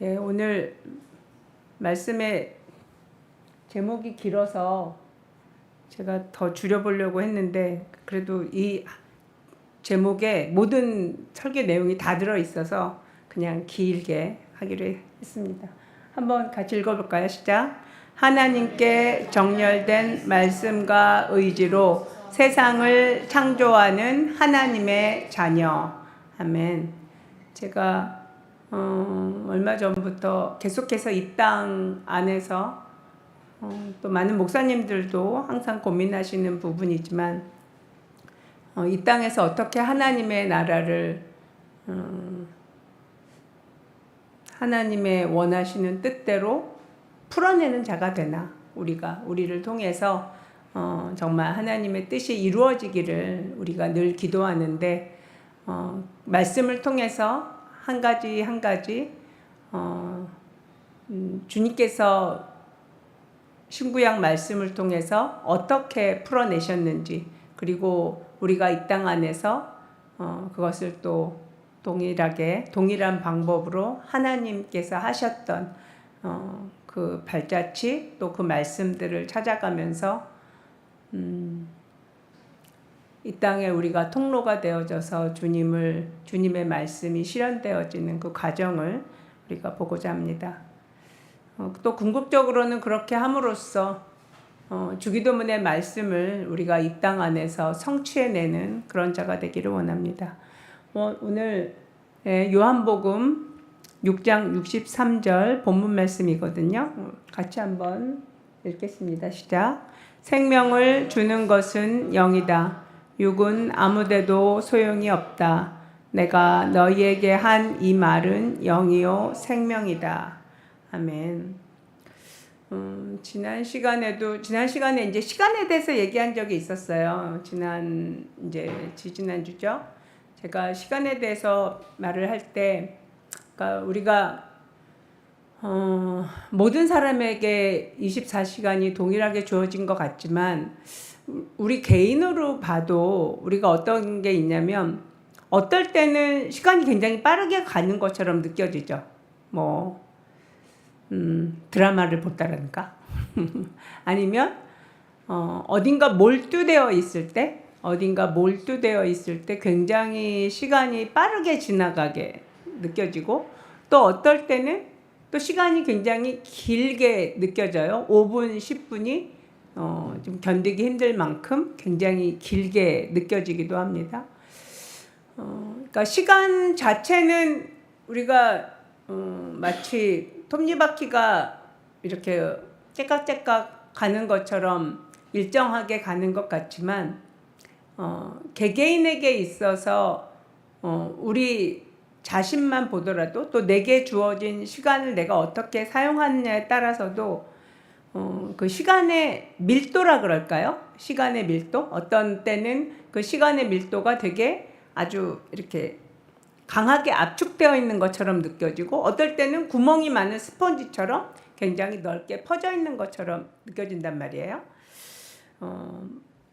예, 오늘 말씀의 제목이 길어서 제가 더 줄여보려고 했는데 그래도 이 제목에 모든 설교 내용이 다 들어있어서 그냥 길게 하기로 했습니다. 한번 같이 읽어볼까요? 시작. 하나님께 정렬된 말씀과 의지로 세상을 창조하는 하나님의 자녀. 아멘. 제가 얼마 전부터 계속해서 이 땅 안에서 또 많은 목사님들도 항상 고민하시는 부분이지만 이 땅에서 어떻게 하나님의 나라를 하나님의 원하시는 뜻대로 풀어내는 자가 되나, 우리를 통해서 정말 하나님의 뜻이 이루어지기를 우리가 늘 기도하는데 말씀을 통해서 한 가지 한 가지 주님께서 신구약 말씀을 통해서 어떻게 풀어내셨는지, 그리고 우리가 이 땅 안에서 그것을 또 동일한 방법으로 하나님께서 하셨던 그 발자취, 또 그 말씀들을 찾아가면서 이 땅에 우리가 통로가 되어져서 주님의 말씀이 실현되어지는 그 과정을 우리가 보고자 합니다. 또 궁극적으로는 그렇게 함으로써 주기도문의 말씀을 우리가 이 땅 안에서 성취해내는 그런 자가 되기를 원합니다. 오늘 요한복음 6장 63절 본문 말씀이거든요. 같이 한번 읽겠습니다. 시작. 생명을 주는 것은 영이다. 육은 아무데도 소용이 없다. 내가 너희에게 한 이 말은 영이요 생명이다. 아멘. 지난 시간에 이제 시간에 대해서 얘기한 적이 있었어요. 지지난주죠. 제가 시간에 대해서 말을 할 때, 그러니까 우리가 모든 사람에게 24시간이 동일하게 주어진 것 같지만 우리 개인으로 봐도 우리가 어떤 게 있냐면, 어떨 때는 시간이 굉장히 빠르게 가는 것처럼 느껴지죠. 드라마를 본다든가 아니면 어딘가 몰두되어 있을 때 굉장히 시간이 빠르게 지나가게 느껴지고, 또 어떨 때는 또 시간이 굉장히 길게 느껴져요. 5분, 10분이 좀 견디기 힘들 만큼 굉장히 길게 느껴지기도 합니다. 그러니까 시간 자체는 우리가 마치 톱니바퀴가 이렇게 째깍째깍 가는 것처럼 일정하게 가는 것 같지만 개개인에게 있어서 우리 자신만 보더라도, 또 내게 주어진 시간을 내가 어떻게 사용하느냐에 따라서도 그 시간의 밀도라 그럴까요? 시간의 밀도? 어떤 때는 그 시간의 밀도가 되게 아주 이렇게 강하게 압축되어 있는 것처럼 느껴지고, 어떨 때는 구멍이 많은 스펀지처럼 굉장히 넓게 퍼져 있는 것처럼 느껴진단 말이에요.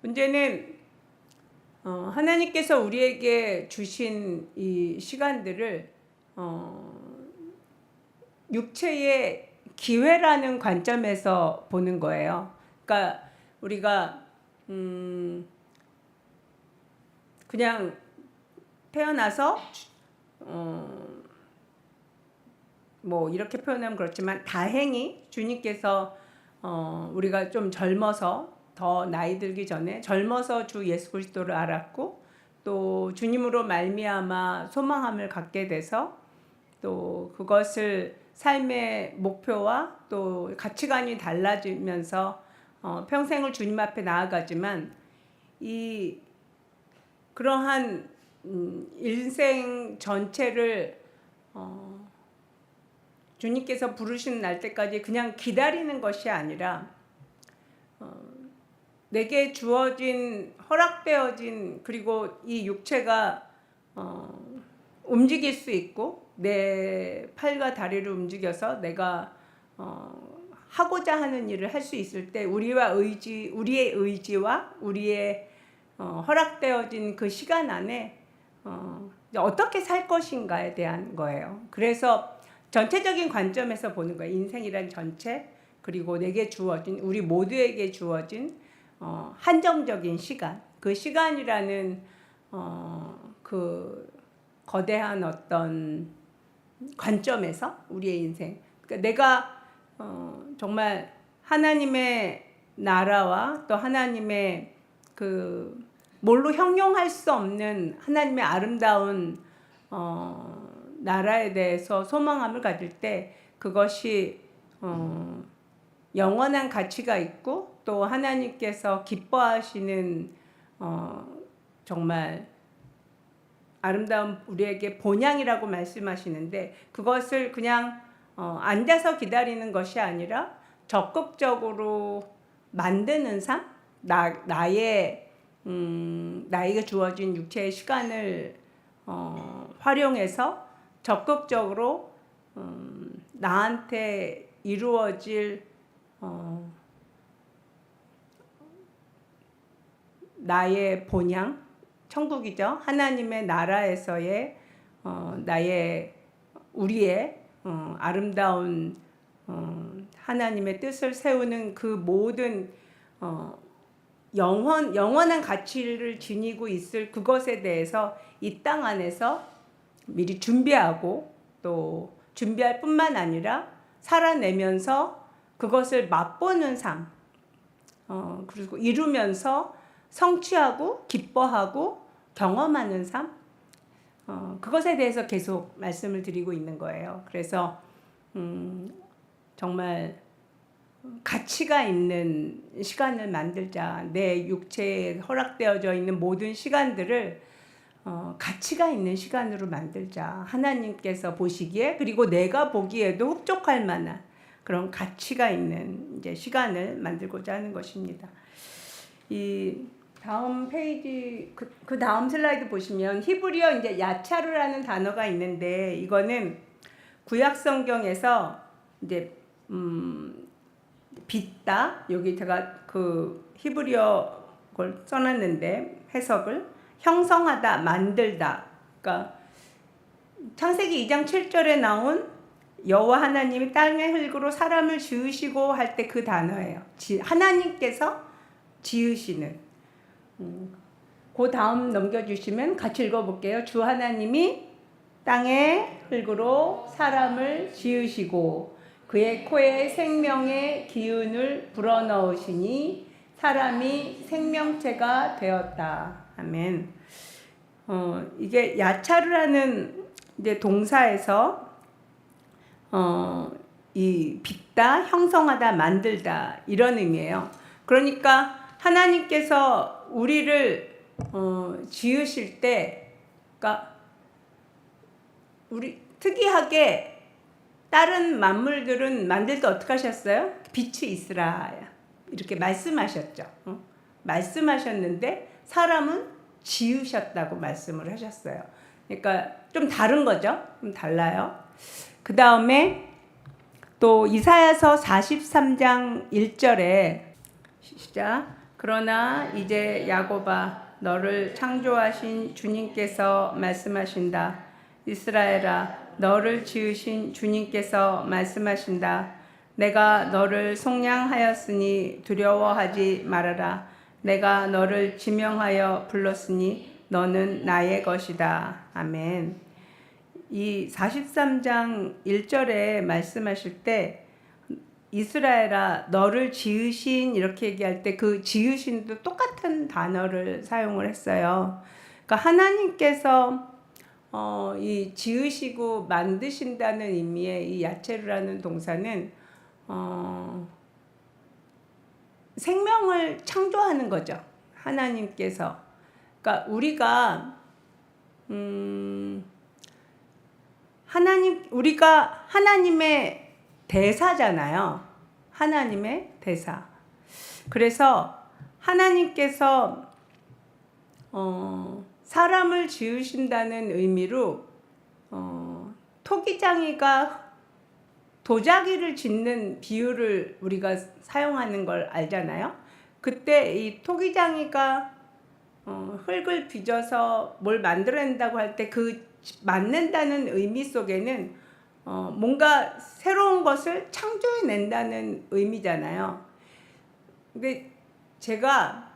문제는 하나님께서 우리에게 주신 이 시간들을 육체의 기회라는 관점에서 보는 거예요. 그러니까 우리가 그냥 태어나서 이렇게 표현하면 그렇지만, 다행히 주님께서 우리가 좀 젊어서, 더 나이 들기 전에 젊어서 주 예수 그리스도를 알았고, 또 주님으로 말미암아 소망함을 갖게 돼서, 또 그것을 삶의 목표와 또 가치관이 달라지면서 평생을 주님 앞에 나아가지만, 이 그러한 인생 전체를 주님께서 부르시는 날 때까지 그냥 기다리는 것이 아니라 내게 주어진, 허락되어진, 그리고 이 육체가 움직일 수 있고, 내 팔과 다리를 움직여서 내가 하고자 하는 일을 할 수 있을 때, 우리의 의지와 우리의 허락되어진 그 시간 안에 어떻게 살 것인가에 대한 거예요. 그래서 전체적인 관점에서 보는 거예요. 인생이란 전체, 그리고 내게 주어진, 우리 모두에게 주어진 한정적인 시간, 그 시간이라는 그 거대한 어떤 관점에서 우리의 인생, 그러니까 내가 정말 하나님의 나라와 또 하나님의 그 뭘로 형용할 수 없는 하나님의 아름다운 나라에 대해서 소망함을 가질 때 그것이 영원한 가치가 있고 또 하나님께서 기뻐하시는 정말 아름다운 우리에게 본향이라고 말씀하시는데, 그것을 그냥 앉아서 기다리는 것이 아니라 적극적으로 만드는 삶, 나에게 주어진 육체의 시간을 활용해서 적극적으로 나한테 이루어질 나의 본향, 천국이죠. 하나님의 나라에서의 우리의 아름다운 하나님의 뜻을 세우는 그 모든 영원한 가치를 지니고 있을 그것에 대해서 이 땅 안에서 미리 준비하고, 또 준비할 뿐만 아니라 살아내면서 그것을 맛보는 삶, 그리고 이루면서 성취하고 기뻐하고 경험하는 삶, 그것에 대해서 계속 말씀을 드리고 있는 거예요. 그래서 정말 가치가 있는 시간을 만들자. 내 육체에 허락되어져 있는 모든 시간들을 가치가 있는 시간으로 만들자. 하나님께서 보시기에, 그리고 내가 보기에도 흡족할 만한 그런 가치가 있는 이제 시간을 만들고자 하는 것입니다. 이 다음 페이지, 그 다음 슬라이드 보시면 히브리어 이제 야차르라는 단어가 있는데, 이거는 구약 성경에서 이제 빚다, 여기 제가 그 히브리어 걸 써놨는데 해석을 형성하다, 만들다. 그러니까 창세기 2장 7절에 나온 여호와 하나님이 땅의 흙으로 사람을 지으시고 할 때 그 단어예요. 하나님께서 지으시는. 그 다음 넘겨주시면 같이 읽어볼게요. 주 하나님이 땅의 흙으로 사람을 지으시고 그의 코에 생명의 기운을 불어넣으시니 사람이 생명체가 되었다. 아멘. 이게 야차르라는 이제 동사에서 이 빚다, 형성하다, 만들다 이런 의미예요. 그러니까 하나님께서 우리를 지으실 때, 그러니까 우리 특이하게 다른 만물들은 만들 때 어떻게 하셨어요? 빛이 있으라 이렇게 말씀하셨죠. 말씀하셨는데 사람은 지으셨다고 말씀을 하셨어요. 그러니까 좀 다른 거죠. 좀 달라요. 그 다음에 또 이사야서 43장 1절에 시작. 그러나 이제 야곱아, 너를 창조하신 주님께서 말씀하신다. 이스라엘아, 너를 지으신 주님께서 말씀하신다. 내가 너를 속량하였으니 두려워하지 말아라. 내가 너를 지명하여 불렀으니 너는 나의 것이다. 아멘. 이 43장 1절에 말씀하실 때 이스라엘아, 너를 지으신 이렇게 얘기할 때 그 지으신도 똑같은 단어를 사용을 했어요. 그러니까 하나님께서 이 지으시고 만드신다는 의미의 이 야체르라는 동사는 생명을 창조하는 거죠. 하나님께서. 그러니까 우리가 우리가 하나님의 대사잖아요. 하나님의 대사. 그래서 하나님께서 사람을 지으신다는 의미로 토기장이가 도자기를 짓는 비유를 우리가 사용하는 걸 알잖아요. 그때 이 토기장이가 흙을 빚어서 뭘 만들어낸다고 할 때 그 만든다는 의미 속에는 뭔가 새로운 것을 창조해낸다는 의미잖아요. 근데 제가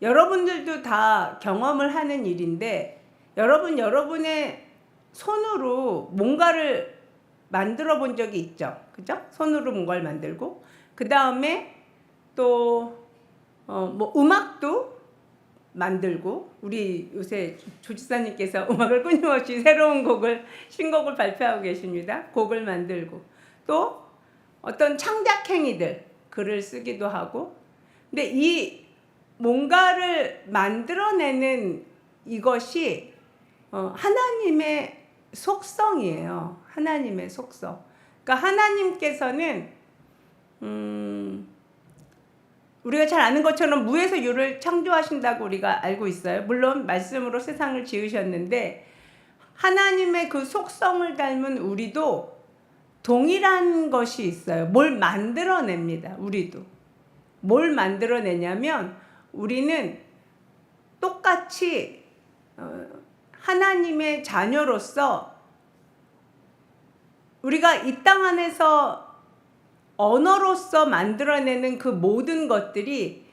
여러분들도 다 경험을 하는 일인데 여러분의 손으로 뭔가를 만들어 본 적이 있죠. 그죠? 손으로 뭔가를 만들고 그 다음에 또 뭐 음악도 만들고 우리 요새 조지사님께서 음악을 끊임없이 새로운 신곡을 발표하고 계십니다. 곡을 만들고 또 어떤 창작 행위들 글을 쓰기도 하고 근데 이 뭔가를 만들어내는 이것이 하나님의 속성이에요. 하나님의 속성. 그러니까 하나님께서는 우리가 잘 아는 것처럼 무에서 유를 창조하신다고 우리가 알고 있어요. 물론 말씀으로 세상을 지으셨는데 하나님의 그 속성을 닮은 우리도 동일한 것이 있어요. 뭘 만들어냅니다. 우리도. 뭘 만들어내냐면 우리는 똑같이 하나님의 자녀로서 우리가 이 땅 안에서 언어로서 만들어내는 그 모든 것들이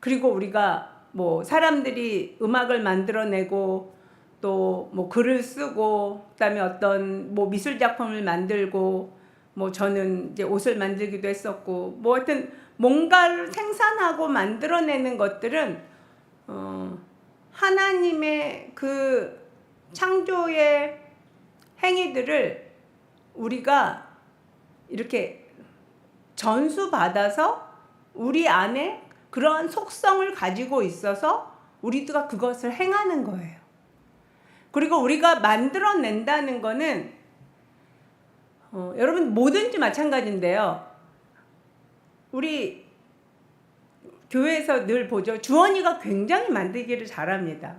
그리고 우리가 뭐 사람들이 음악을 만들어내고 또 뭐 글을 쓰고 그다음에 어떤 뭐 미술 작품을 만들고 뭐 저는 이제 옷을 만들기도 했었고 뭐 하여튼 뭔가를 생산하고 만들어내는 것들은 하나님의 그 창조의 행위들을 우리가 이렇게 전수받아서 우리 안에 그러한 속성을 가지고 있어서 우리가 그것을 행하는 거예요. 그리고 우리가 만들어낸다는 거는 여러분 뭐든지 마찬가지인데요. 우리 교회에서 늘 보죠. 주원이가 굉장히 만들기를 잘합니다.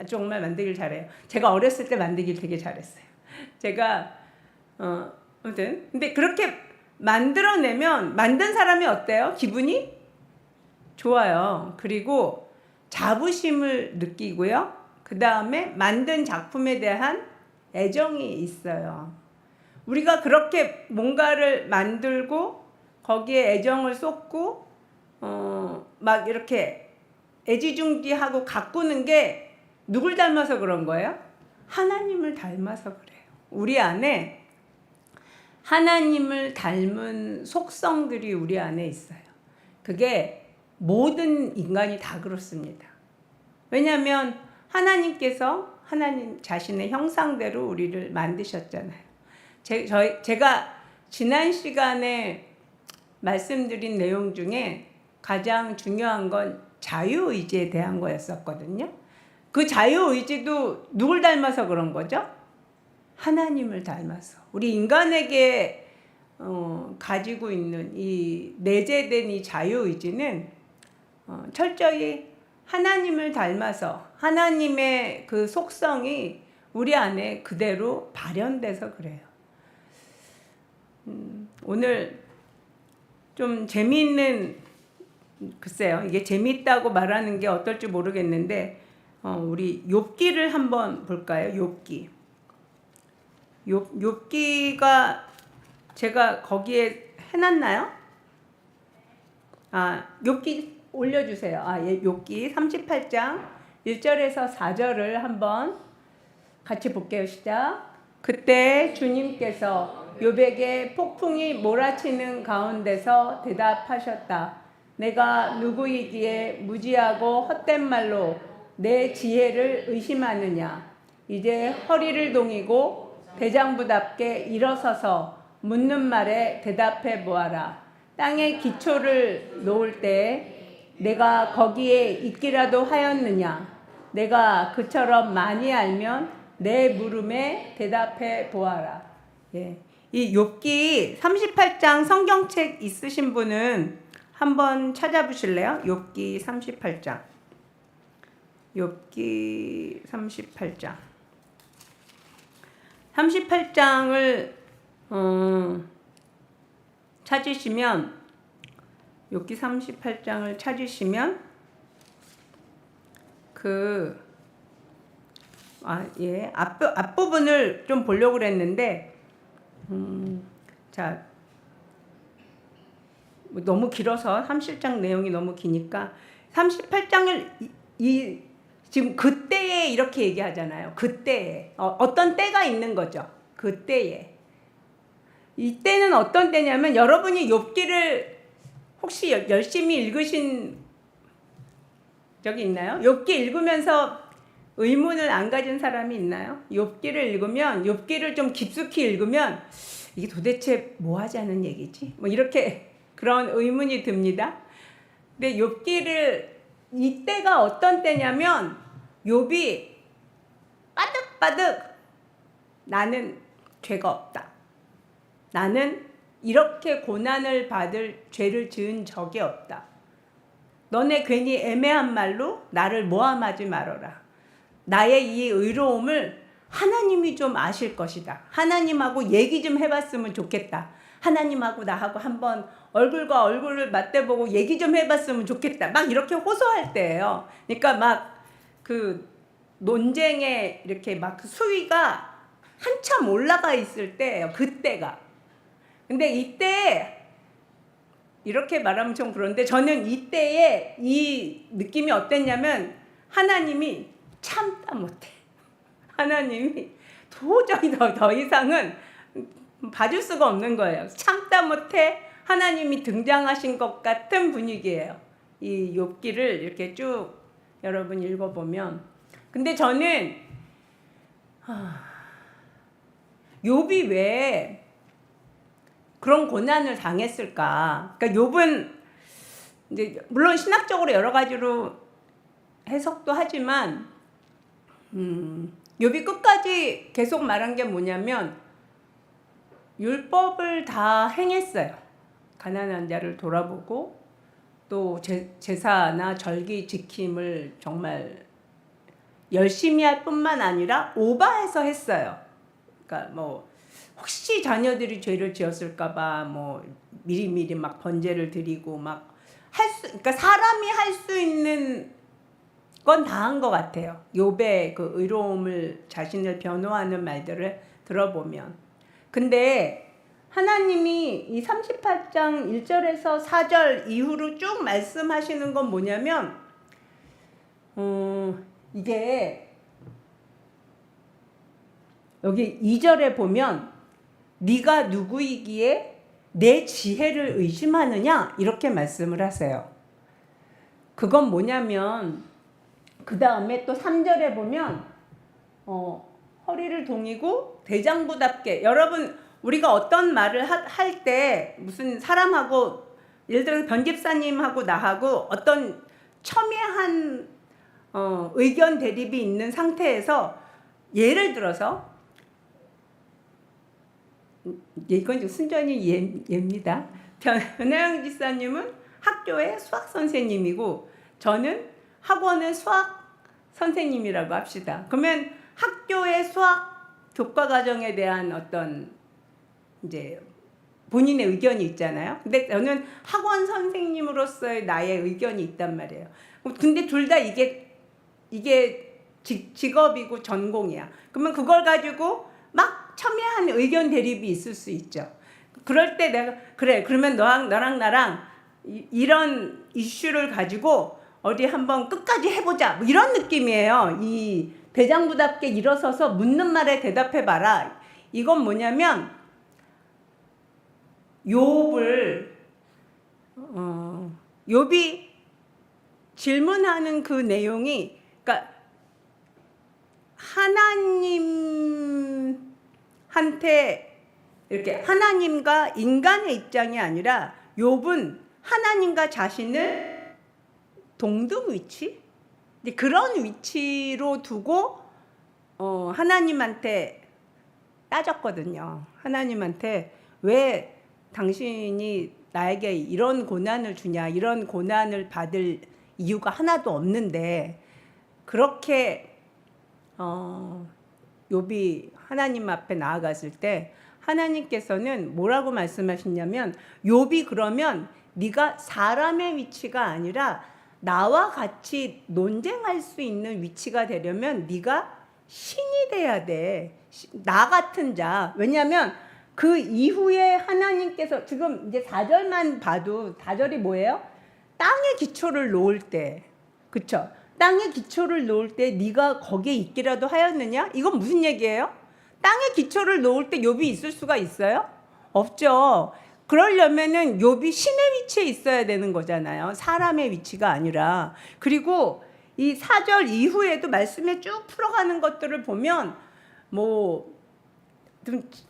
정말 만들기를 잘해요. 제가 어렸을 때 만들기를 되게 잘했어요. 제가 아무튼 근데 그렇게 만들어내면 만든 사람이 어때요? 기분이 좋아요. 그리고 자부심을 느끼고요. 그 다음에 만든 작품에 대한 애정이 있어요. 우리가 그렇게 뭔가를 만들고 거기에 애정을 쏟고 막 이렇게 애지중지하고 가꾸는 게 누굴 닮아서 그런 거예요? 하나님을 닮아서 그래요. 우리 안에 하나님을 닮은 속성들이 우리 안에 있어요. 그게 모든 인간이 다 그렇습니다. 왜냐하면 하나님께서 하나님 자신의 형상대로 우리를 만드셨잖아요. 제가 지난 시간에 말씀드린 내용 중에 가장 중요한 건 자유의지에 대한 거였었거든요. 그 자유의지도 누굴 닮아서 그런 거죠? 하나님을 닮아서. 우리 인간에게 가지고 있는 이 내재된 이 자유의지는 철저히 하나님을 닮아서 하나님의 그 속성이 우리 안에 그대로 발현돼서 그래요. 오늘 좀 재미있는 글쎄요. 이게 재미있다고 말하는 게 어떨지 모르겠는데 우리 욥기를 한번 볼까요? 욥기가 제가 거기에 해놨나요? 욥기 올려주세요. 욥기 38장 1절에서 4절을 한번 같이 볼게요. 시작. 그때 주님께서 욥에게 폭풍이 몰아치는 가운데서 대답하셨다. 내가 누구이기에 무지하고 헛된 말로 내 지혜를 의심하느냐. 이제 허리를 동이고 대장부답게 일어서서 묻는 말에 대답해 보아라. 땅에 기초를 놓을 때 내가 거기에 있기라도 하였느냐. 내가 그처럼 많이 알면 내 물음에 대답해 보아라. 예. 이 욥기 38장 성경책 있으신 분은 한번 찾아보실래요? 욥기 38장. 욥기 38장. 38장을 찾으시면 욥기 38장을 찾으시면 그 예. 앞부분을 좀 보려고 그랬는데, 자, 뭐 너무 길어서 37장 내용이 너무 기니까 38장을 지금 그때에 이렇게 얘기하잖아요. 그때에 어떤 때가 있는 거죠. 그때에 이때는 어떤 때냐면 여러분이 욥기를 혹시 열심히 읽으신 적이 있나요? 욥기 읽으면서 의문을 안 가진 사람이 있나요? 욥기를 읽으면 욥기를 좀 깊숙이 읽으면 이게 도대체 뭐 하자는 얘기지? 뭐 이렇게 그런 의문이 듭니다. 근데 욥기를 이때가 어떤 때냐면 욥이 빠득빠득 나는 죄가 없다. 나는 이렇게 고난을 받을 죄를 지은 적이 없다. 너네 괜히 애매한 말로 나를 모함하지 말어라. 나의 이 의로움을 하나님이 좀 아실 것이다. 하나님하고 얘기 좀 해봤으면 좋겠다. 하나님하고 나하고 한번 얼굴과 얼굴을 맞대보고 얘기 좀 해봤으면 좋겠다. 막 이렇게 호소할 때예요. 그러니까 막 그 논쟁에 이렇게 막 수위가 한참 올라가 있을 때예요. 그때가. 근데 이때 이렇게 말하면 좀 그런데 저는 이때에 이 느낌이 어땠냐면 하나님이 참다 못해. 하나님이 도저히 더 이상은 봐줄 수가 없는 거예요. 참다 못해 하나님이 등장하신 것 같은 분위기예요. 이 욥기를 이렇게 쭉 여러분 읽어보면. 근데 저는 욥이 왜 그런 고난을 당했을까? 그러니까 욥은 이제 물론 신학적으로 여러 가지로 해석도 하지만 욥이 끝까지 계속 말한 게 뭐냐면 율법을 다 행했어요. 가난한 자를 돌아보고 또 제사나 절기 지킴을 정말 열심히 할 뿐만 아니라 오버해서 했어요. 그러니까 뭐 혹시 자녀들이 죄를 지었을까봐 뭐 미리미리 막 번제를 드리고 막 그러니까 사람이 할 수 있는 건 다 한 것 같아요. 욥의 그 의로움을 자신을 변호하는 말들을 들어보면. 근데 하나님이 이 38장 1절에서 4절 이후로 쭉 말씀하시는 건 뭐냐면 이게 여기 2절에 보면 네가 누구이기에 내 지혜를 의심하느냐 이렇게 말씀을 하세요. 그건 뭐냐면 그 다음에 또 3절에 보면 허리를 동이고 대장부답게 여러분 우리가 어떤 말을 할 때 무슨 사람하고 예를 들어서 변집사님하고 나하고 어떤 첨예한 의견 대립이 있는 상태에서 예를 들어서 이건 순전히 예입니다. 변혜영 지사님은 학교의 수학 선생님이고 저는 학원의 수학 선생님이라고 합시다. 그러면 학교의 수학 교과 과정에 대한 어떤 이제 본인의 의견이 있잖아요. 근데 저는 학원 선생님으로서의 나의 의견이 있단 말이에요. 근데 둘 다 이게 직업이고 전공이야. 그러면 그걸 가지고 막 첨예한 의견 대립이 있을 수 있죠. 그럴 때 내가 그래 그러면 너랑 나랑 이런 이슈를 가지고 어디 한번 끝까지 해보자 뭐 이런 느낌이에요. 이 대장부답게 일어서서 묻는 말에 대답해봐라. 이건 뭐냐면 욥이 질문하는 그 내용이 그러니까 하나님한테 이렇게 하나님과 인간의 입장이 아니라 욥은 하나님과 자신을 동등 위치? 그런 위치로 두고 하나님한테 따졌거든요. 하나님한테 왜 당신이 나에게 이런 고난을 주냐, 이런 고난을 받을 이유가 하나도 없는데 그렇게 욥이 하나님 앞에 나아갔을 때 하나님께서는 뭐라고 말씀하시냐면 욥이 그러면 네가 사람의 위치가 아니라 나와 같이 논쟁할 수 있는 위치가 되려면 네가 신이 돼야 돼. 나 같은 자. 왜냐하면 그 이후에 하나님께서 지금 이제 4절만 봐도 4절이 뭐예요? 땅의 기초를 놓을 때, 그쵸? 땅의 기초를 놓을 때 네가 거기에 있기라도 하였느냐? 이건 무슨 얘기예요? 땅의 기초를 놓을 때 욥이 있을 수가 있어요? 없죠. 그러려면은 욥이 신의 위치에 있어야 되는 거잖아요. 사람의 위치가 아니라. 그리고 이 4절 이후에도 말씀에 쭉 풀어가는 것들을 보면 뭐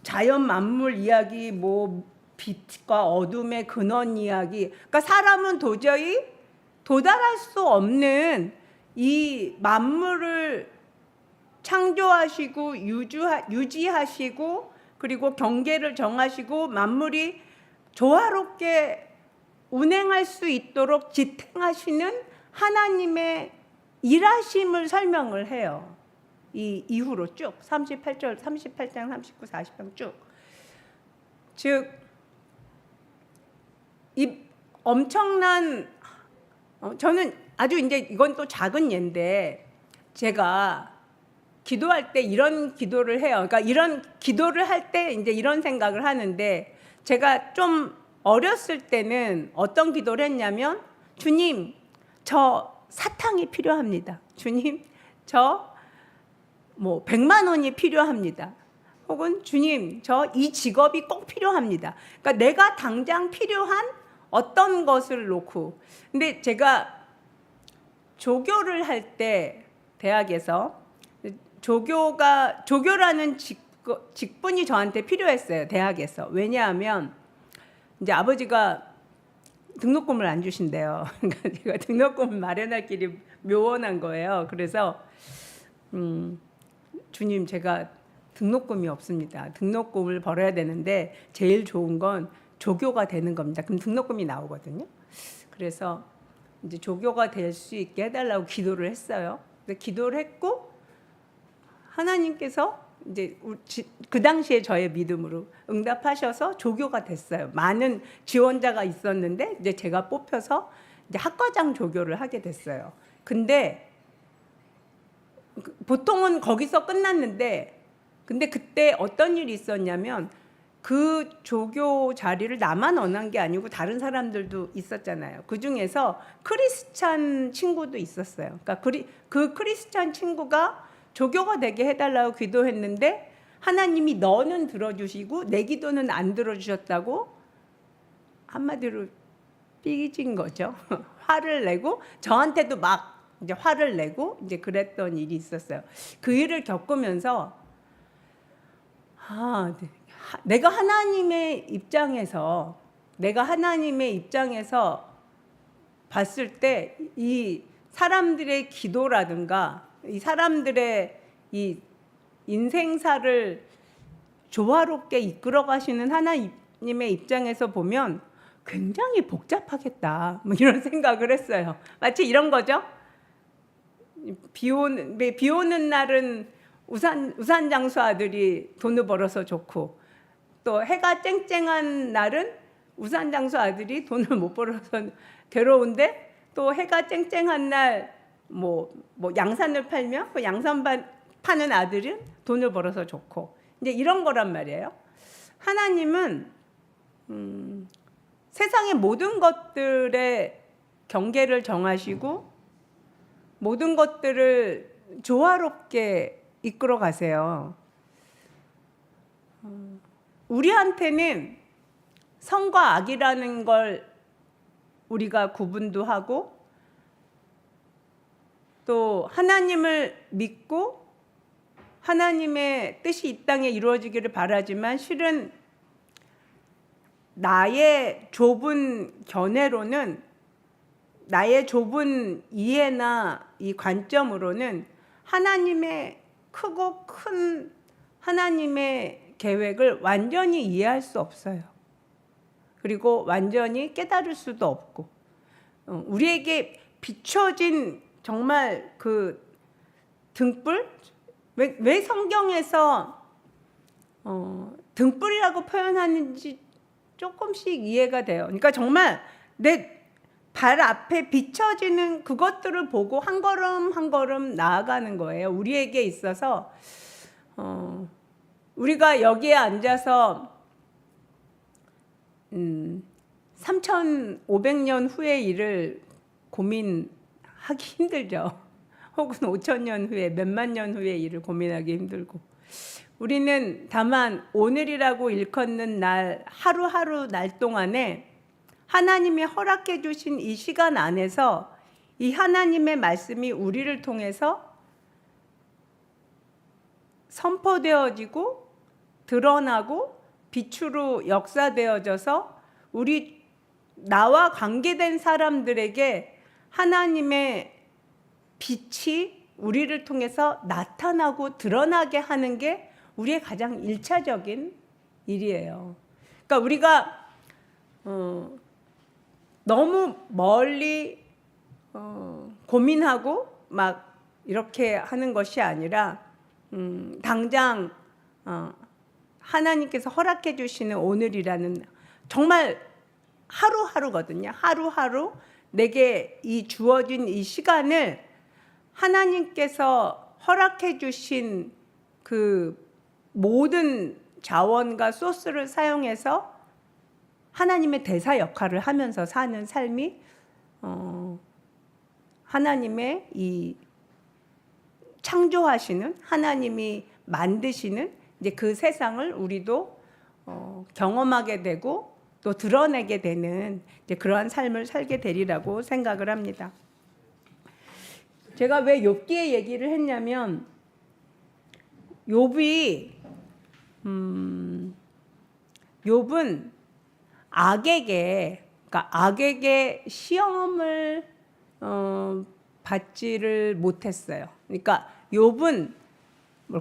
자연 만물 이야기, 뭐 빛과 어둠의 근원 이야기. 그러니까 사람은 도저히 도달할 수 없는 이 만물을 창조하시고 유지하시고 그리고 경계를 정하시고 만물이 조화롭게 운행할 수 있도록 지탱하시는 하나님의 일하심을 설명을 해요. 이 이후로 쭉 38절, 38장, 39, 40장 쭉. 즉 이 엄청난 저는 아주 이제 이건 또 작은 예인데 제가 기도할 때 이런 기도를 해요. 그러니까 이런 기도를 할 때 이제 이런 생각을 하는데 제가 좀 어렸을 때는 어떤 기도를 했냐면 주님 저 사탕이 필요합니다. 주님 저 뭐 100만 원이 필요합니다. 혹은 주님 저 이 직업이 꼭 필요합니다. 그러니까 내가 당장 필요한 어떤 것을 놓고. 근데 제가 조교를 할 때 대학에서 조교라는 직분이 저한테 필요했어요. 대학에서. 왜냐하면 이제 아버지가 등록금을 안 주신대요. 그러니까 제가 등록금을 마련할 길이 묘원한 거예요. 그래서 주님 제가 등록금이 없습니다. 등록금을 벌어야 되는데 제일 좋은 건 조교가 되는 겁니다. 그럼 등록금이 나오거든요. 그래서 이제 조교가 될 수 있게 해달라고 기도를 했어요. 근데 기도를 했고 하나님께서 이제 그 당시에 저의 믿음으로 응답하셔서 조교가 됐어요. 많은 지원자가 있었는데 이제 제가 뽑혀서 이제 학과장 조교를 하게 됐어요. 근데 보통은 거기서 끝났는데 근데 그때 어떤 일이 있었냐면 그 조교 자리를 나만 원한 게 아니고 다른 사람들도 있었잖아요. 그 중에서 크리스찬 친구도 있었어요. 그러니까 그 크리스찬 친구가 조교가 되게 해달라고 기도했는데 하나님이 너는 들어주시고 내 기도는 안 들어주셨다고 한마디로 삐진 거죠. 화를 내고 저한테도 막 이제 화를 내고 이제 그랬던 일이 있었어요. 그 일을 겪으면서 내가 하나님의 입장에서 봤을 때 이 사람들의 기도라든가 이 사람들의 이 인생사를 조화롭게 이끌어 가시는 하나님의 입장에서 보면 굉장히 복잡하겠다. 뭐 이런 생각을 했어요. 마치 이런 거죠. 비 오는 날은 우산 장수아들이 돈을 벌어서 좋고 또 해가 쨍쨍한 날은 우산 장수아들이 돈을 못 벌어서 괴로운데 또 해가 쨍쨍한 날 뭐 양산을 팔면 그 양산 파는 아들은 돈을 벌어서 좋고 이제 이런 거란 말이에요. 하나님은 세상의 모든 것들의 경계를 정하시고 모든 것들을 조화롭게 이끌어 가세요. 우리한테는 선과 악이라는 걸 우리가 구분도 하고 또 하나님을 믿고 하나님의 뜻이 이 땅에 이루어지기를 바라지만 실은 나의 좁은 견해로는 나의 좁은 이해나 이 관점으로는 하나님의 크고 큰 하나님의 계획을 완전히 이해할 수 없어요. 그리고 완전히 깨달을 수도 없고 우리에게 비춰진 정말 그 등불? 왜 성경에서 등불이라고 표현하는지 조금씩 이해가 돼요. 그러니까 정말 내 발 앞에 비춰지는 그것들을 보고 한 걸음 한 걸음 나아가는 거예요. 우리에게 있어서 우리가 여기에 앉아서 3,500년 후의 일을 고민하기 힘들죠. 혹은 5,000년 후에, 몇만 년 후의 일을 고민하기 힘들고, 우리는 다만 오늘이라고 일컫는 날, 하루하루 날 동안에 하나님이 허락해 주신 이 시간 안에서 이 하나님의 말씀이 우리를 통해서 선포되어지고 드러나고 빛으로 역사되어져서 나와 관계된 사람들에게 하나님의 빛이 우리를 통해서 나타나고 드러나게 하는 게 우리의 가장 1차적인 일이에요. 그러니까 우리가 너무 멀리 고민하고 막 이렇게 하는 것이 아니라 당장 하나님께서 허락해 주시는 오늘이라는 정말 하루하루거든요. 하루하루 내게 이 주어진 이 시간을 하나님께서 허락해 주신 그 모든 자원과 소스를 사용해서 하나님의 대사 역할을 하면서 사는 삶이 하나님의 이 창조하시는, 하나님이 만드시는 이제 그 세상을 우리도 경험하게 되고 또 드러내게 되는 이제 그러한 삶을 살게 되리라고 생각을 합니다. 제가 왜 욥기의 얘기를 했냐면, 욥은 악에게 시험을 받지를 못했어요. 그러니까 욥은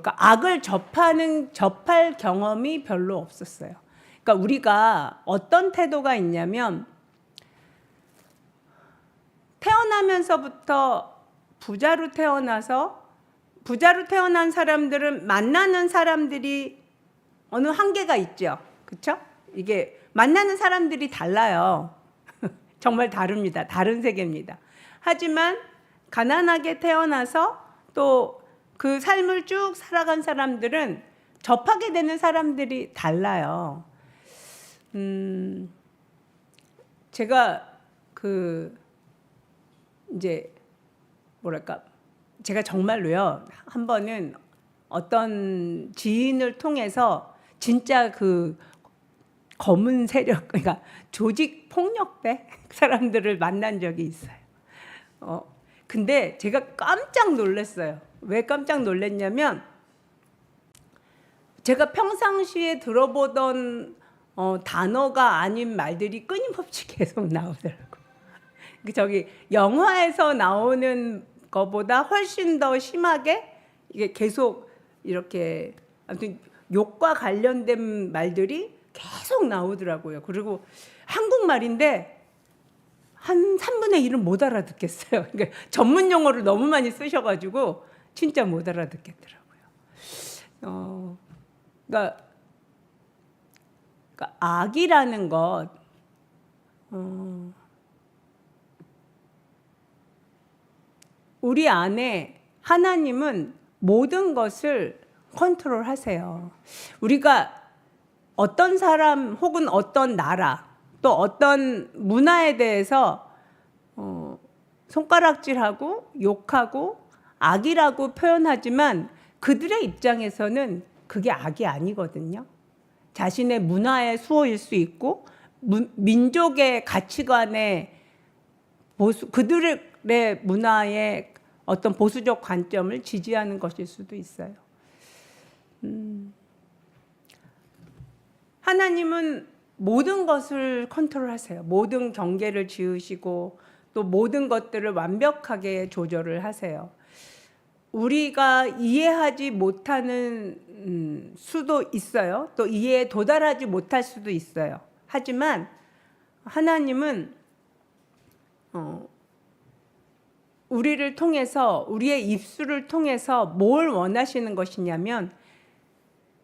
악을 접할 경험이 별로 없었어요. 그러니까 우리가 어떤 태도가 있냐면, 태어나면서부터 부자로 태어난 사람들은 만나는 사람들이 어느 한계가 있죠. 그렇죠? 이게 만나는 사람들이 달라요. 정말 다릅니다. 다른 세계입니다. 하지만 가난하게 태어나서 또 그 삶을 쭉 살아간 사람들은 접하게 되는 사람들이 달라요. 제가 제가 정말로요, 한 번은 어떤 지인을 통해서 진짜 그 검은 세력, 그러니까 조직 폭력배 사람들을 만난 적이 있어요. 근데 제가 깜짝 놀랐어요. 왜 깜짝 놀랐냐면, 제가 평상시에 들어보던 단어가 아닌 말들이 끊임없이 계속 나오더라고요. 저기 영화에서 나오는 거보다 훨씬 더 심하게 이게 계속 이렇게 아무튼 욕과 관련된 말들이 계속 나오더라고요. 그리고 한국말인데 한 3분의 1은 못 알아듣겠어요. 그러니까 전문 용어를 너무 많이 쓰셔가지고 진짜 못 알아듣겠더라고요. 그러니까 악이라는 것, 우리 안에 하나님은 모든 것을 컨트롤하세요. 우리가 어떤 사람 혹은 어떤 나라 또 어떤 문화에 대해서 손가락질하고 욕하고 악이라고 표현하지만 그들의 입장에서는 그게 악이 아니거든요. 자신의 문화의 수호일 수 있고 민족의 가치관의 그들의 문화의 어떤 보수적 관점을 지지하는 것일 수도 있어요. 하나님은 모든 것을 컨트롤하세요. 모든 경계를 지으시고 또 모든 것들을 완벽하게 조절을 하세요. 우리가 이해하지 못하는 수도 있어요. 또 이해에 도달하지 못할 수도 있어요. 하지만 하나님은 우리를 통해서, 우리의 입술을 통해서 뭘 원하시는 것이냐면,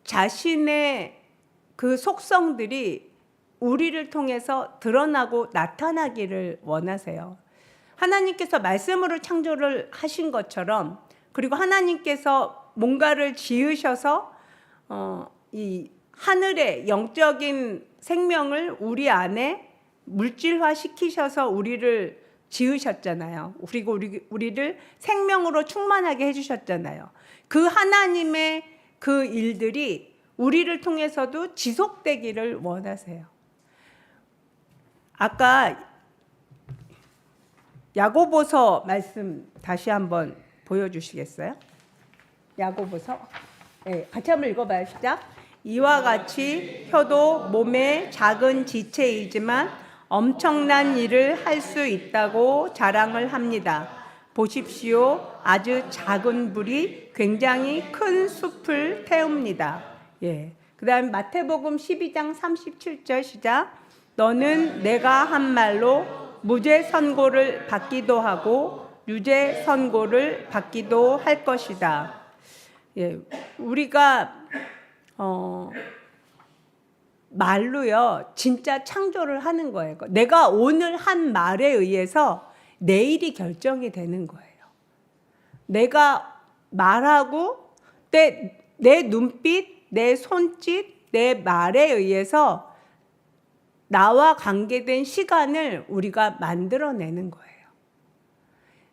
자신의 그 속성들이 우리를 통해서 드러나고 나타나기를 원하세요. 하나님께서 말씀으로 창조를 하신 것처럼, 그리고 하나님께서 뭔가를 지으셔서 이 하늘의 영적인 생명을 우리 안에 물질화 시키셔서 우리를 지으셨잖아요. 그리고 우리를 생명으로 충만하게 해주셨잖아요. 그 하나님의 그 일들이 우리를 통해서도 지속되기를 원하세요. 아까 야고보서 말씀 다시 한번 보여주시겠어요? 야고보서, 네, 같이 한번 읽어봐요. 시작. 이와 같이 혀도 몸의 작은 지체이지만 엄청난 일을 할 수 있다고 자랑을 합니다. 보십시오. 아주 작은 불이 굉장히 큰 숲을 태웁니다. 예. 그 다음 마태복음 12장 37절 시작. 너는 내가 한 말로 무죄 선고를 받기도 하고 유죄 선고를 받기도 할 것이다. 예. 우리가 말로요, 진짜 창조를 하는 거예요. 내가 오늘 한 말에 의해서 내일이 결정이 되는 거예요. 내가 말하고 내 눈빛, 내 손짓, 내 말에 의해서 나와 관계된 시간을 우리가 만들어내는 거예요.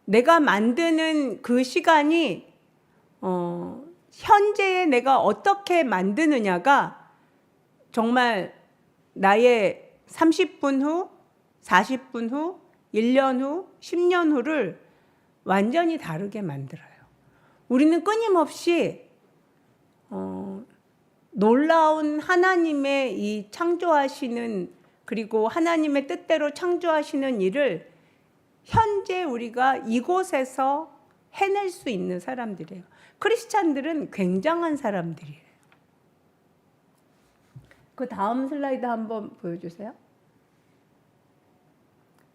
내가 만드는 그 시간이 현재에 내가 어떻게 만드느냐가 정말 나의 30분 후, 40분 후, 1년 후, 10년 후를 완전히 다르게 만들어요. 우리는 끊임없이 놀라운 하나님의 이 창조하시는, 그리고 하나님의 뜻대로 창조하시는 일을 현재 우리가 이곳에서 해낼 수 있는 사람들이에요. 크리스찬들은 굉장한 사람들이에요. 그 다음 슬라이드 한번 보여주세요.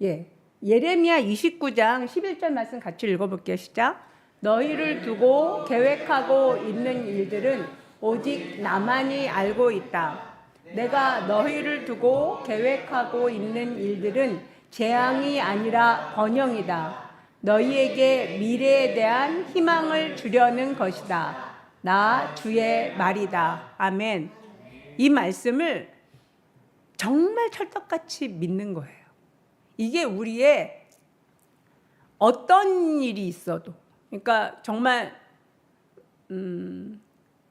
예, 예레미야 29장 11절 말씀 같이 읽어볼게요. 시작. 너희를 두고 계획하고 있는 일들은 오직 나만이 알고 있다. 내가 너희를 두고 계획하고 있는 일들은 재앙이 아니라 번영이다. 너희에게 미래에 대한 희망을 주려는 것이다. 나 주의 말이다. 아멘. 이 말씀을 정말 찰떡같이 믿는 거예요. 이게 우리의 어떤 일이 있어도, 그러니까 정말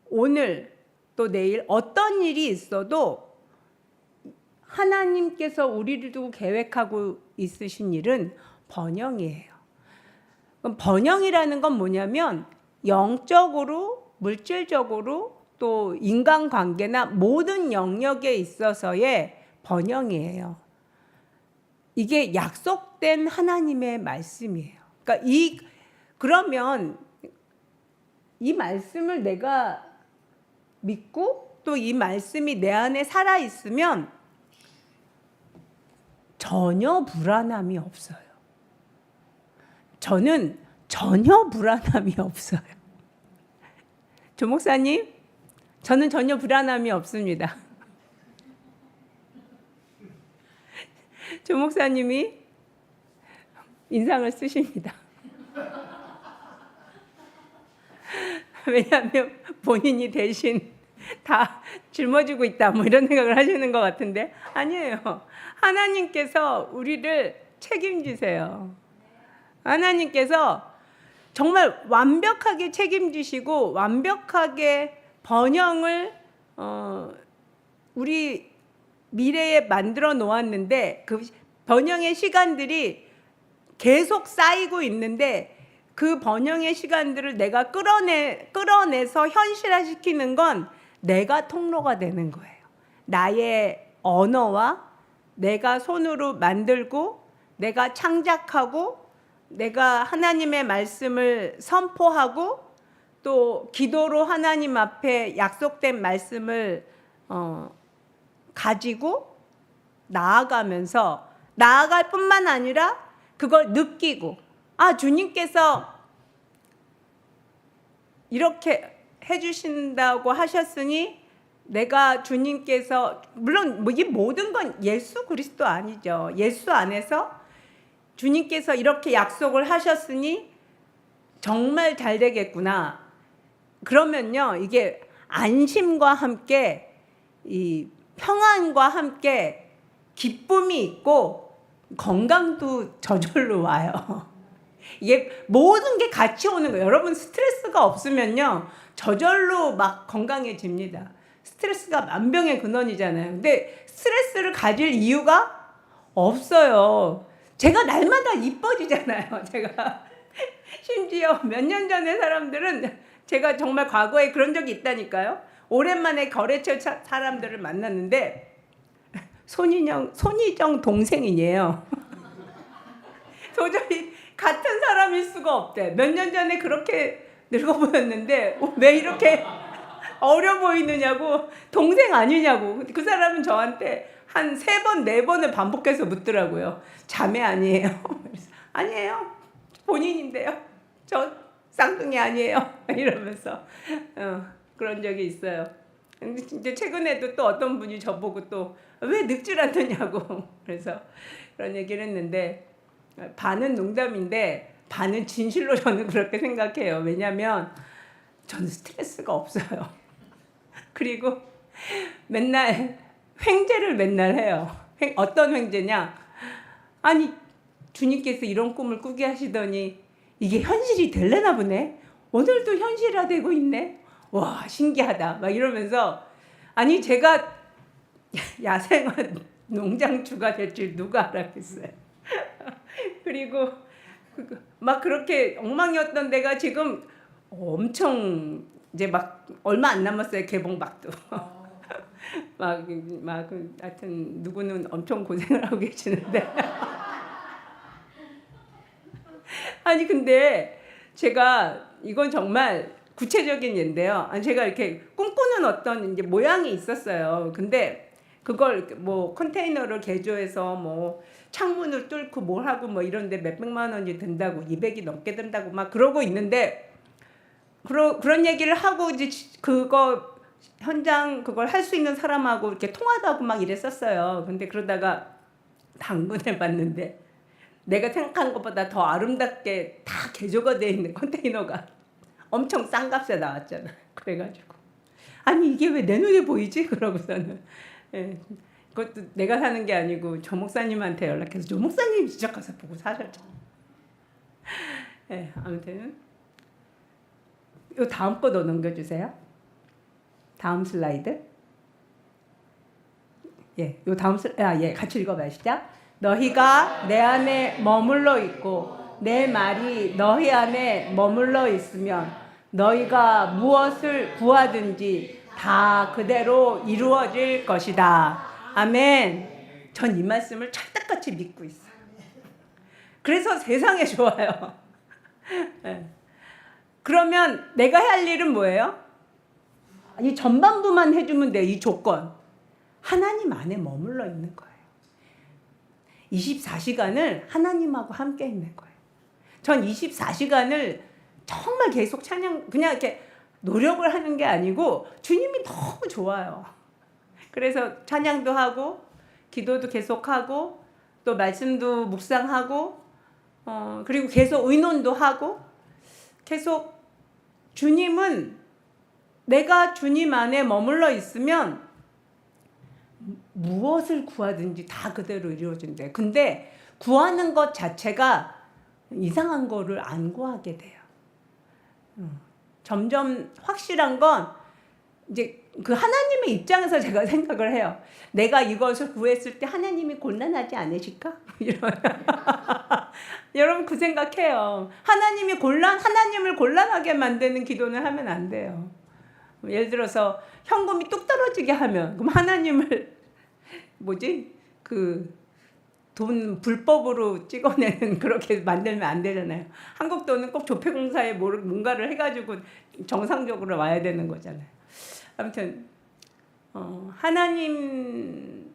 오늘 또 내일 어떤 일이 있어도 하나님께서 우리를 두고 계획하고 있으신 일은 번영이에요. 그럼 번영이라는 건 뭐냐면 영적으로, 물질적으로, 또 인간관계나 모든 영역에 있어서의 번영이에요. 이게 약속된 하나님의 말씀이에요. 그러니까 그러면 이 말씀을 내가 믿고 또 이 말씀이 내 안에 살아 있으면 전혀 불안함이 없어요. 저는 전혀 불안함이 없어요. 조 목사님, 저는 전혀 불안함이 없습니다. 조 목사님이 인상을 쓰십니다. 왜냐하면 본인이 대신 다 짊어지고 있다 뭐 이런 생각을 하시는 것 같은데 아니에요. 하나님께서 우리를 책임지세요. 하나님께서 정말 완벽하게 책임지시고 완벽하게 번영을 우리 미래에 만들어 놓았는데 그 번영의 시간들이 계속 쌓이고 있는데 그 번영의 시간들을 내가 끌어내서 현실화시키는 건 내가 통로가 되는 거예요. 나의 언어와 내가 손으로 만들고 내가 창작하고 내가 하나님의 말씀을 선포하고 또 기도로 하나님 앞에 약속된 말씀을 가지고 나아가면서 나아갈 뿐만 아니라 그걸 느끼고 주님께서 이렇게 해주신다고 하셨으니 내가 주님께서 물론 이 모든 건 예수 그리스도 아니죠. 예수 안에서 주님께서 이렇게 약속을 하셨으니 정말 잘 되겠구나. 그러면요, 이게 안심과 함께 이 평안과 함께 기쁨이 있고 건강도 저절로 와요. 이게 모든 게 같이 오는 거예요. 여러분 스트레스가 없으면요, 저절로 막 건강해집니다. 스트레스가 만병의 근원이잖아요. 근데 스트레스를 가질 이유가 없어요. 제가 날마다 이뻐지잖아요. 제가 심지어 몇 년 전에 사람들은 제가 정말 과거에 그런 적이 있다니까요. 오랜만에 거래처 사람들을 만났는데 손희정 동생이에요. 도저히 같은 사람일 수가 없대. 몇 년 전에 그렇게 늙어 보였는데 왜 이렇게 어려 보이느냐고, 동생 아니냐고. 그 사람은 저한테 한 3번, 4번을 반복해서 묻더라고요. 자매 아니에요? 아니에요. 본인인데요. 저 쌍둥이 아니에요. 이러면서 그런 적이 있어요. 근데 이제 최근에도 또 어떤 분이 저보고 또 왜 늙질 않느냐고 그래서 그런 얘기를 했는데, 반은 농담인데 반은 진실로 저는 그렇게 생각해요. 왜냐하면 저는 스트레스가 없어요. 그리고 맨날 횡재를 맨날 해요. 어떤 횡재냐? 아니 주님께서 이런 꿈을 꾸게 하시더니 이게 현실이 되려나 보네. 오늘도 현실화되고 있네. 와 신기하다. 막 이러면서, 아니 제가 야생화 농장주가 될 줄 누가 알았겠어요. 그리고 막 그렇게 엉망이었던 데가 지금 엄청 이제 막 얼마 안 남았어요. 개봉박도. 막 하여튼 누구는 엄청 고생을 하고 계시는데. 아니 근데 제가 이건 정말 구체적인 예인데요. 아니 제가 이렇게 꿈꾸는 어떤 이제 모양이 있었어요. 근데 그걸 뭐 컨테이너를 개조해서 뭐 창문을 뚫고 뭘 하고 뭐 이런데 몇백만 원이 든다고, 200이 넘게 든다고 막 그러고 있는데, 그런 얘기를 하고 이제 그거 현장 그걸 할 수 있는 사람하고 이렇게 통화도 하고 막 이랬었어요. 근데 그러다가 당근을 봤는데 내가 생각한 것보다 더 아름답게 다 개조가 되어 있는 컨테이너가 엄청 싼 값에 나왔잖아. 그래가지고 아니 이게 왜 내 눈에 보이지? 그러고서는 그것도 내가 사는 게 아니고 조 목사님한테 연락해서 조 목사님이 직접 가서 보고 사셨잖아. 아무튼 요 다음 거 더 넘겨주세요. 다음 슬라이드. 요 다음 같이 읽어봐요. 시작. 너희가 내 안에 머물러 있고 내 말이 너희 안에 머물러 있으면 너희가 무엇을 구하든지 다 그대로 이루어질 것이다. 아멘. 전 이 말씀을 찰떡같이 믿고 있어요. 그래서 세상에 좋아요. 그러면 내가 할 일은 뭐예요? 이 전반부만 해주면 돼요. 이 조건. 하나님 안에 머물러 있는 거예요. 24시간을 하나님하고 함께 있는 거예요. 전 24시간을 정말 계속 찬양, 그냥 이렇게 노력을 하는 게 아니고 주님이 너무 좋아요. 그래서 찬양도 하고 기도도 계속하고 또 말씀도 묵상하고 그리고 계속 의논도 하고, 계속 주님은 내가 주님 안에 머물러 있으면 무엇을 구하든지 다 그대로 이루어진대. 근데 구하는 것 자체가 이상한 거를 안 구하게 돼요. 점점 확실한 건 이제 그 하나님의 입장에서 제가 생각을 해요. 내가 이것을 구했을 때 하나님이 곤란하지 않으실까? 여러분 그 생각해요. 하나님을 곤란하게 만드는 기도는 하면 안 돼요. 예를 들어서 현금이 뚝 떨어지게 하면 그럼 하나님을 돈 불법으로 찍어내는 그렇게 만들면 안 되잖아요. 한국 돈은 꼭 조폐공사에 뭔가를 해가지고 정상적으로 와야 되는 거잖아요. 아무튼 하나님께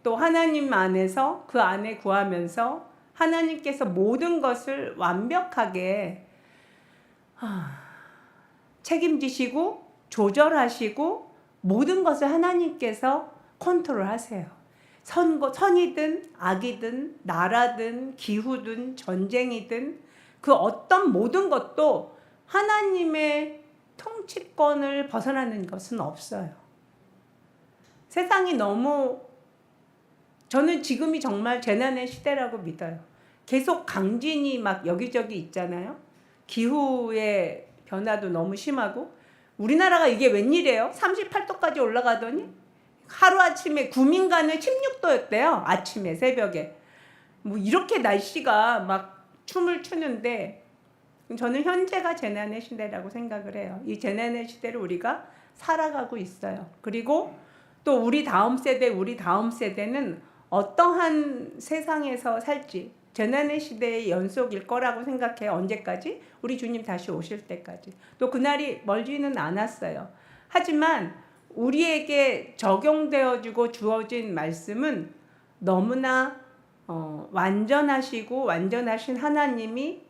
또 하나님 안에서 그 안에 구하면서 하나님께서 모든 것을 완벽하게 책임지시고 조절하시고 모든 것을 하나님께서 컨트롤하세요. 선이든 악이든 나라든 기후든 전쟁이든 그 어떤 모든 것도 하나님의 통치권을 벗어나는 것은 없어요. 세상이 너무, 저는 지금이 정말 재난의 시대라고 믿어요. 계속 강진이 막 여기저기 있잖아요. 기후의 변화도 너무 심하고, 우리나라가 이게 웬일이에요? 38도까지 올라가더니 하루아침에 구민가는 16도였대요. 아침에 새벽에. 뭐 이렇게 날씨가 막 춤을 추는데, 저는 현재가 재난의 시대라고 생각을 해요. 이 재난의 시대를 우리가 살아가고 있어요. 그리고 또 우리 다음 세대는 어떠한 세상에서 살지, 재난의 시대의 연속일 거라고 생각해요. 언제까지? 우리 주님 다시 오실 때까지. 또 그날이 멀지는 않았어요. 하지만 우리에게 적용되어지고 주어진 말씀은 너무나 완전하시고 완전하신 하나님이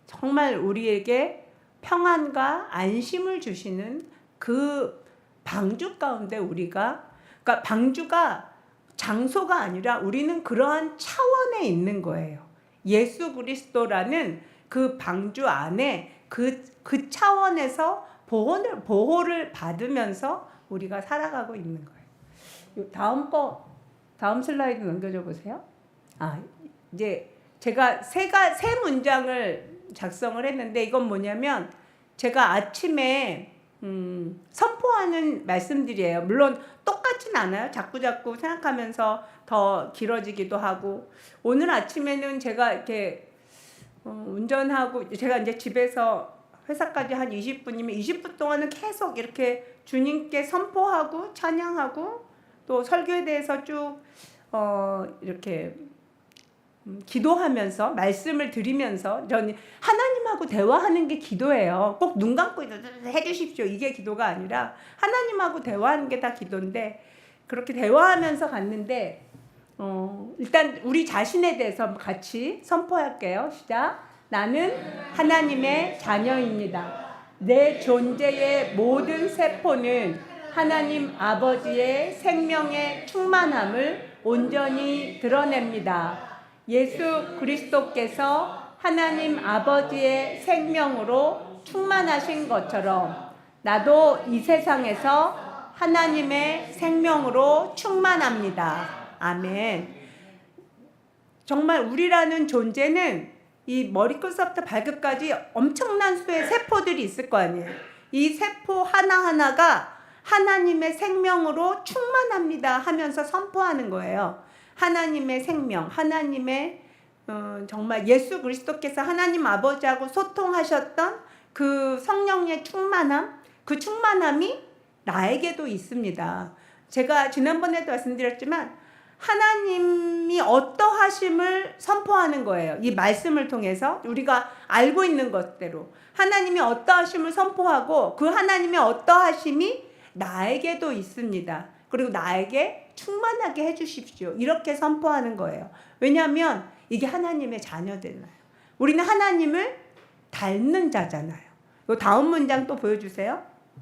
정말 우리에게 평안과 안심을 주시는 그 방주 가운데 그러니까 방주가 장소가 아니라 우리는 그러한 차원에 있는 거예요. 예수 그리스도라는 그 방주 안에 그 차원에서 보호를 받으면서 우리가 살아가고 있는 거예요. 다음 슬라이드 넘겨줘 보세요. 이제 제가 세 문장을 작성을 했는데, 이건 뭐냐면 제가 아침에 선포하는 말씀들이에요. 물론 똑같진 않아요. 자꾸 생각하면서 더 길어지기도 하고, 오늘 아침에는 제가 이렇게 운전하고, 제가 이제 집에서 회사까지 한 20분이면 20분 동안은 계속 이렇게 주님께 선포하고 찬양하고 또 설교에 대해서 쭉 이렇게 기도하면서 말씀을 드리면서, 저는 하나님하고 대화하는 게 기도예요. 꼭 눈 감고 해주십시오 이게 기도가 아니라 하나님하고 대화하는 게 다 기도인데, 그렇게 대화하면서 갔는데 일단 우리 자신에 대해서 같이 선포할게요. 시작. 나는 하나님의 자녀입니다. 내 존재의 모든 세포는 하나님 아버지의 생명의 충만함을 온전히 드러냅니다. 예수 그리스도께서 하나님 아버지의 생명으로 충만하신 것처럼 나도 이 세상에서 하나님의 생명으로 충만합니다. 아멘. 정말 우리라는 존재는 이 머리끝부터 발끝까지 엄청난 수의 세포들이 있을 거 아니에요. 이 세포 하나하나가 하나님의 생명으로 충만합니다 하면서 선포하는 거예요. 하나님의 생명, 하나님의 정말 예수 그리스도께서 하나님 아버지하고 소통하셨던 그 성령의 충만함, 그 충만함이 나에게도 있습니다. 제가 지난번에도 말씀드렸지만 하나님이 어떠하심을 선포하는 거예요. 이 말씀을 통해서 우리가 알고 있는 것대로 하나님이 어떠하심을 선포하고 그 하나님의 어떠하심이 나에게도 있습니다. 그리고 나에게 충만하게 해주십시오. 이렇게 선포하는 거예요. 왜냐하면 이게 하나님의 자녀들이잖아요. 우리는 하나님을 닮는 자잖아요. 이 다음 문장 또 보여주세요.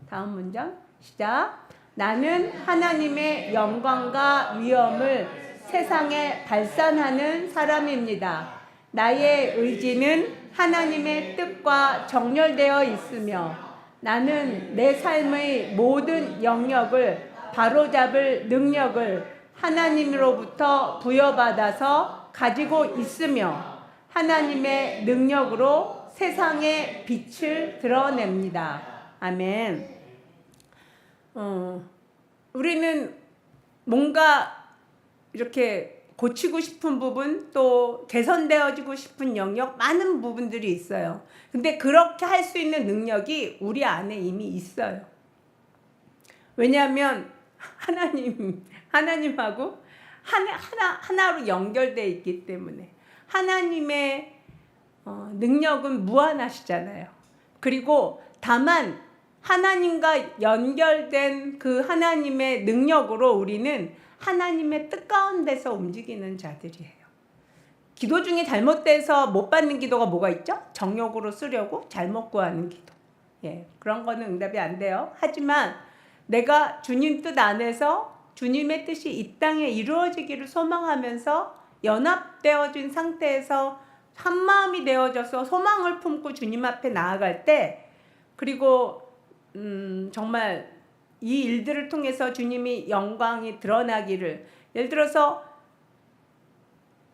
다음 문장 시작. 나는 하나님의 영광과 위엄을 세상에 발산하는 사람입니다. 나의 의지는 하나님의 뜻과 정렬되어 있으며 나는 내 삶의 모든 영역을 바로잡을 능력을 하나님으로부터 부여받아서 가지고 있으며 하나님의 능력으로 세상에 빛을 드러냅니다. 아멘. 우리는 뭔가 이렇게 고치고 싶은 부분, 또 개선되어지고 싶은 영역, 많은 부분들이 있어요. 근데 그렇게 할 수 있는 능력이 우리 안에 이미 있어요. 왜냐하면 하나님하고 하나로 연결되어 있기 때문에. 하나님의 능력은 무한하시잖아요. 그리고 다만 하나님과 연결된 그 하나님의 능력으로 우리는 하나님의 뜻 가운데서 움직이는 자들이에요. 기도 중에 잘못돼서 못 받는 기도가 뭐가 있죠? 정욕으로 쓰려고 잘못 구하는 기도. 그런 거는 응답이 안 돼요. 하지만 내가 주님 뜻 안에서 주님의 뜻이 이 땅에 이루어지기를 소망하면서 연합되어진 상태에서 한마음이 되어져서 소망을 품고 주님 앞에 나아갈 때, 그리고 정말 이 일들을 통해서 주님이 영광이 드러나기를, 예를 들어서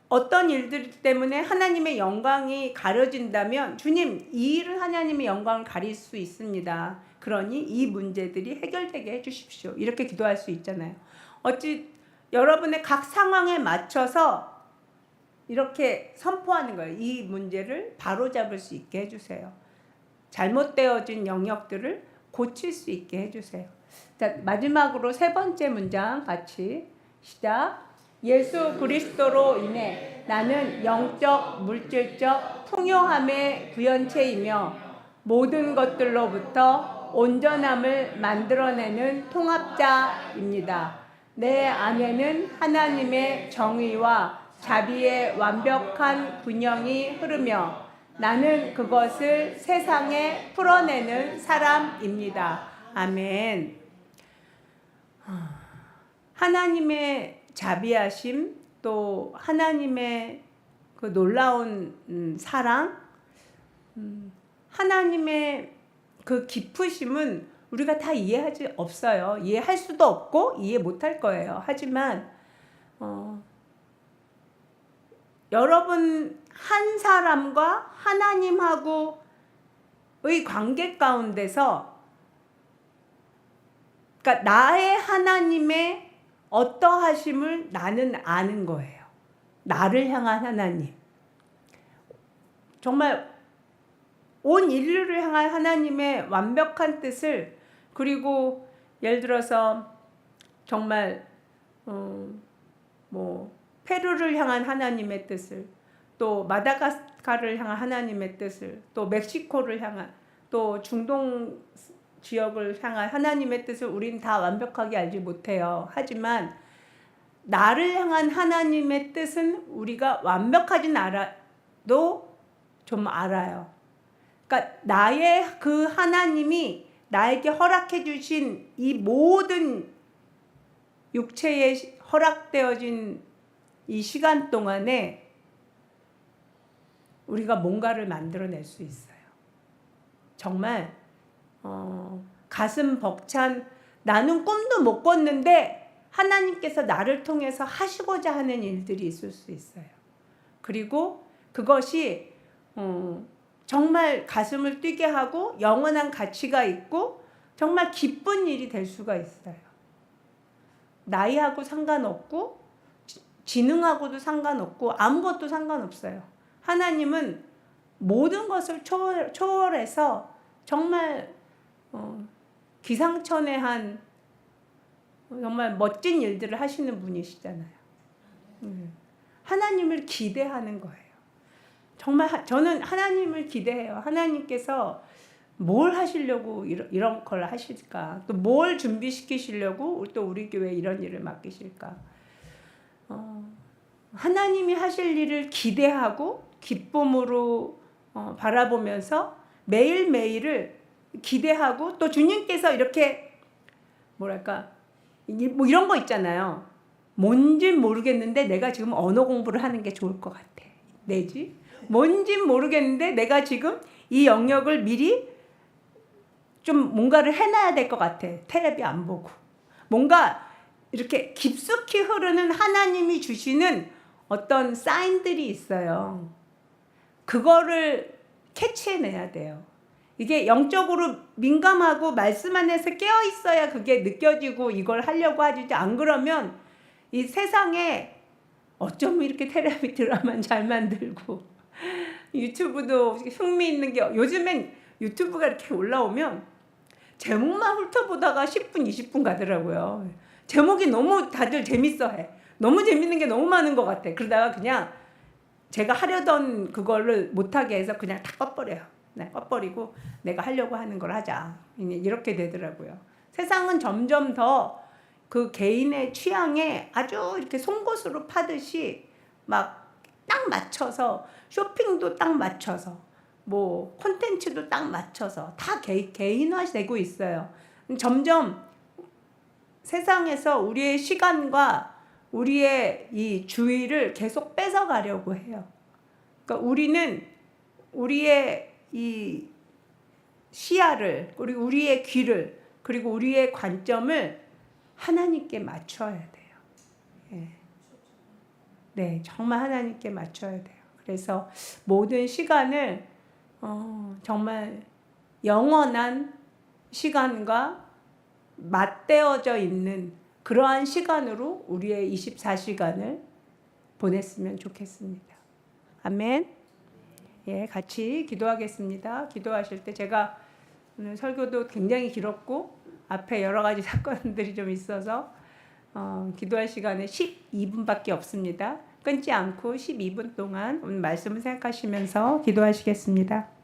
어떤 일들 때문에 하나님의 영광이 가려진다면 주님, 이 일은 하나님의 영광을 가릴 수 있습니다. 그러니 이 문제들이 해결되게 해주십시오. 이렇게 기도할 수 있잖아요. 어찌 여러분의 각 상황에 맞춰서 이렇게 선포하는 거예요. 이 문제를 바로잡을 수 있게 해주세요. 잘못되어진 영역들을 고칠 수 있게 해주세요. 자, 마지막으로 세 번째 문장 같이 시작. 예수 그리스도로 인해 나는 영적, 물질적 풍요함의 구현체이며 모든 것들로부터 온전함을 만들어내는 통합자입니다. 내 안에는 하나님의 정의와 자비의 완벽한 균형이 흐르며 나는 그것을 세상에 풀어내는 사람입니다. 아멘. 하나님의 자비하심, 또 하나님의 그 놀라운 사랑, 하나님의 그 깊으심은 우리가 다 이해하지 없어요. 이해할 수도 없고 이해 못할 거예요. 하지만 여러분 한 사람과 하나님하고의 관계 가운데서, 그러니까 나의 하나님의 어떠하심을 나는 아는 거예요. 나를 향한 하나님. 정말 온 인류를 향한 하나님의 완벽한 뜻을, 그리고 예를 들어서 정말 페루를 향한 하나님의 뜻을, 또 마다가스카르를 향한 하나님의 뜻을, 또 멕시코를 향한, 또 중동 지역을 향한 하나님의 뜻을 우린 다 완벽하게 알지 못해요. 하지만 나를 향한 하나님의 뜻은 우리가 완벽하진 않아도 좀 알아요. 그러니까 나의 그 하나님이 나에게 허락해 주신 이 모든 육체에 허락되어진 이 시간 동안에 우리가 뭔가를 만들어낼 수 있어요. 정말 가슴 벅찬, 나는 꿈도 못 꿨는데 하나님께서 나를 통해서 하시고자 하는 일들이 있을 수 있어요. 그리고 그것이 정말 가슴을 뛰게 하고 영원한 가치가 있고 정말 기쁜 일이 될 수가 있어요. 나이하고 상관없고 지능하고도 상관없고 아무것도 상관없어요. 하나님은 모든 것을 초월해서 정말 기상천외한 정말 멋진 일들을 하시는 분이시잖아요. 하나님을 기대하는 거예요. 정말 저는 하나님을 기대해요. 하나님께서 뭘 하시려고 이런 걸 하실까? 또 뭘 준비시키시려고 또 우리 교회에 이런 일을 맡기실까? 하나님이 하실 일을 기대하고 기쁨으로 바라보면서 매일매일을 기대하고, 또 주님께서 이렇게 뭐랄까 뭐 이런 거 있잖아요. 뭔진 모르겠는데 내가 지금 언어 공부를 하는 게 좋을 것 같아. 내지 뭔진 모르겠는데 내가 지금 이 영역을 미리 좀 뭔가를 해놔야 될 것 같아. 텔레비 안 보고. 뭔가 이렇게 깊숙이 흐르는 하나님이 주시는 어떤 사인들이 있어요. 그거를 캐치해내야 돼요. 이게 영적으로 민감하고 말씀 안에서 깨어 있어야 그게 느껴지고 이걸 하려고 하지. 안 그러면 이 세상에 어쩜 이렇게 텔레비 드라마는 잘 만들고 유튜브도 흥미있는 게, 요즘엔 유튜브가 이렇게 올라오면 제목만 훑어보다가 10분 20분 가더라고요. 제목이 너무 다들 재밌어해. 너무 재밌는 게 너무 많은 것 같아. 그러다가 그냥 제가 하려던 그거를 못하게 해서 그냥 다 꺼버려요. 네, 꺼버리고 내가 하려고 하는 걸 하자. 이렇게 되더라고요. 세상은 점점 더 그 개인의 취향에 아주 이렇게 송곳으로 파듯이 막 딱 맞춰서, 쇼핑도 딱 맞춰서, 뭐 콘텐츠도 딱 맞춰서 다 개인화되고 있어요. 점점 세상에서 우리의 시간과 우리의 이 주의를 계속 뺏어가려고 해요. 그러니까 우리는 우리의 이 시야를, 그리고 우리의 귀를, 그리고 우리의 관점을 하나님께 맞춰야 돼요. 예. 네, 정말 하나님께 맞춰야 돼요. 그래서 모든 시간을 정말 영원한 시간과 맞대어져 있는 그러한 시간으로 우리의 24시간을 보냈으면 좋겠습니다. 아멘. 예, 같이 기도하겠습니다. 기도하실 때 제가 오늘 설교도 굉장히 길었고 앞에 여러 가지 사건들이 좀 있어서 기도할 시간에 12분밖에 없습니다. 끊지 않고 12분 동안 오늘 말씀을 생각하시면서 기도하시겠습니다.